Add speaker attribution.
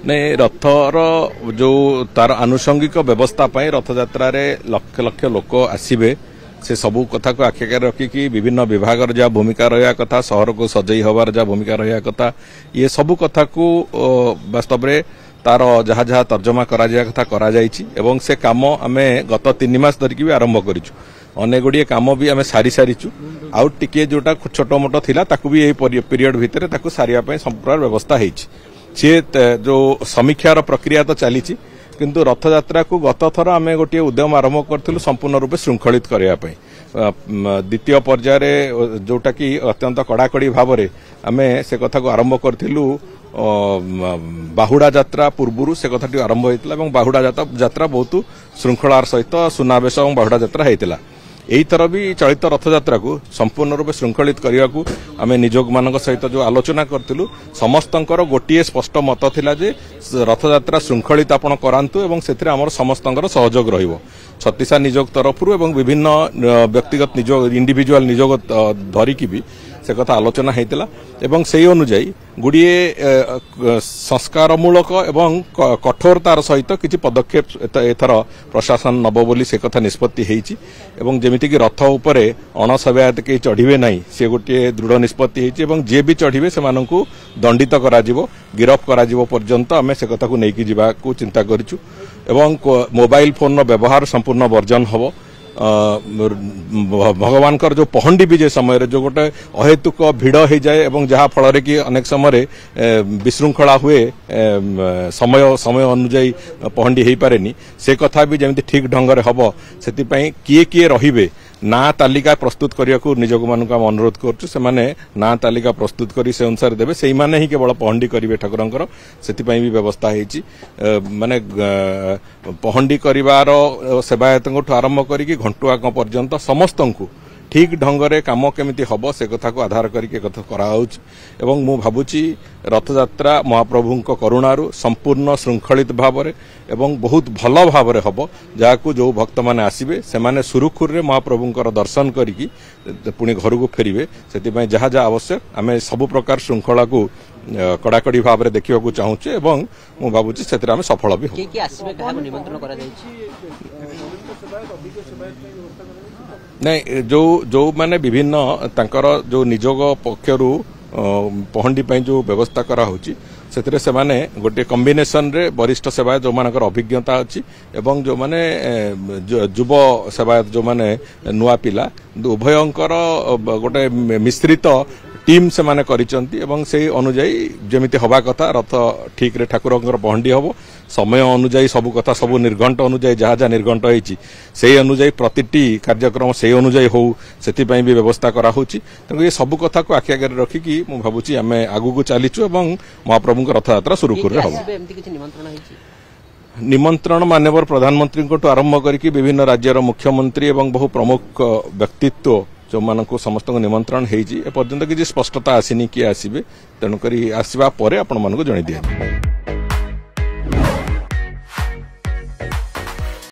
Speaker 1: नहीं रथर जो तार आनुषंगिक व्यवस्था रथयात्रा लक्ष लक्ष लोक आसवे से सबू कथा को आखि आगे रखिकी विभिन्न विभाग जहाँ भूमिका रहा कथा सहर को सजई हबार जहाँ भूमिका रहा कथा ये सबू कथा को वास्तव में तार जहाँ जहाँ तर्जमा करा कथा करा जाइछि एवं से काम आमे गत 3 मास धरिकी भी आरंभ करिछु अनेक गुड़िए काम भी आमे सारी सारीचु आउ टिके जोटा छोट मोट थिला ताकू भी एही पीरियड भितर ताकू सारिया पय संपूर्ण व्यवस्था हेछि से जो समीक्षार प्रक्रिया तो चली किंतु रथयात्रा को गत थर आम गोटे उद्यम आरंभ करूँ संपूर्ण रूपे श्रृंखलित करने द्वितीय पर्यायर जोटा कि अत्यंत कड़ाकड़ी भाव में आम से कथा को आरंभ करूँ बाहुड़ा यात्रा पूर्व से कथाटी आरंभ होता बाहुड़ा यात्रा बहुत श्रृंखलार सहित सुनावेश और बाहुड़ा यात्रा होता यही थर भी चलित रथयात्रा को संपूर्ण रूप श्रृंखलित करने को आम निजोग मान सहित जो आलोचना करूँ समस्तंकर गोटे स्पष्ट मत थिला जे रथयात्रा श्रृंखलित आपण करांतु एवं सेथिरे हमर समस्तंकर सहयोग रहिबो छत्तीसा निजोग तरफरु एवं विभिन्न व्यक्तिगत निजोग इंडिविजुअल निजोग धरिकी भी से कथा आलोचना होता एवं से अनुजाई गुड़िए संस्कारमूलक एवं कठोरतार सहित किसी पदक्षेप एथर प्रशासन नब बोली से कथा निष्पत्ति होईची एवं जेमिति कि रथ उपरे अणसेवायत के चढ़िबे नहीं से गोटे दृढ़ निष्पत्ति होईची एवं जे भी चढ़िबे से माननकु दंडित कराजिवो गिरफ कराजिवो पर्यंत आमे से कथा को नेकी जिबा को चिंता करिछु एवं मोबाइल फोन रो व्यवहार संपूर्ण वर्जन हबो भगवान कर जो पहंडी विजय समय जो गोटे अहेतुक भिड़ हो जाए एवं जहाँ फल कि अनेक समय विशृंखला हुए समय समय अनुजाई पहंडी हो पारे से कथा भी जमी ठीक ढंग से हम से किए किए रे ना तालिका प्रस्तुत करने को निजोग मान अनुरोध करें ना तालिका प्रस्तुत कर से अनुसार देवे से माने ही केवल पहंडी करेंगे ठाकुर से भी व्यवस्था होती माने पहंडी कर सेवायत आरंभ करके घंटुआ पर्यंत समस्त को ठीक ढंग से कम केमिति हम से कथा को आधार करके एवं मु भावुची रथयात्रा महाप्रभु करुणारू संपूर्ण श्रृंखलित भाव में एवं बहुत भल भाव में हम जहाँ जो भक्त मैंने आसवे से सुरुखुर में महाप्रभुंर दर्शन करी पुणी घर को फेरवे से जहाँ जहाँ आवश्यक आम सब प्रकार श्रृंखला को कड़ाकड़ी भाव में देखा चाहूचे एवं मु भावुची से सफल भी नहीं जो माने विभिन्न तांकर जो निजोग पक्षरु पहंडी पई जो व्यवस्था करा होची सेतरे से माने गोटे कॉम्बिनेशन रे वरिष्ठ सेवायत जो मानकर अभिज्ञता अछि एवं जो माने युव सेवायत जो माने नुआ पिला उभयंकर गोटे मिश्रित टीम से माने करिसंती एवं से अनुजाई जेमिति हवा कथा रथ ठीक रे ठाकुरंकर पहंडी हबो समय अनुजाई सब कथा सब निर्घंट अनुजाई जहाँ जहाँ निर्घंट होईची से अनुजाई प्रतिटी कार्यक्रम से अनुजाई हो सेतिपई भी व्यवस्था करा होची तेणु ये सब कथा को आखि आगे रखिकी मु भाबुची आमे आगु को चलीचु एवं महाप्रभु रथयात्रा सुरुखुर रे हबो निमंत्रण माननीय प्रधानमंत्री को आरंभ करके विभिन्न राज्यर मुख्यमंत्री एवं बहु प्रमुख व्यक्तित्व जो मान को समस्त निमंत्रण होपर्यंत किसी स्पष्टता आसीनी किए आसवे तेणुक आसवा पर आपण मानक जन दिया।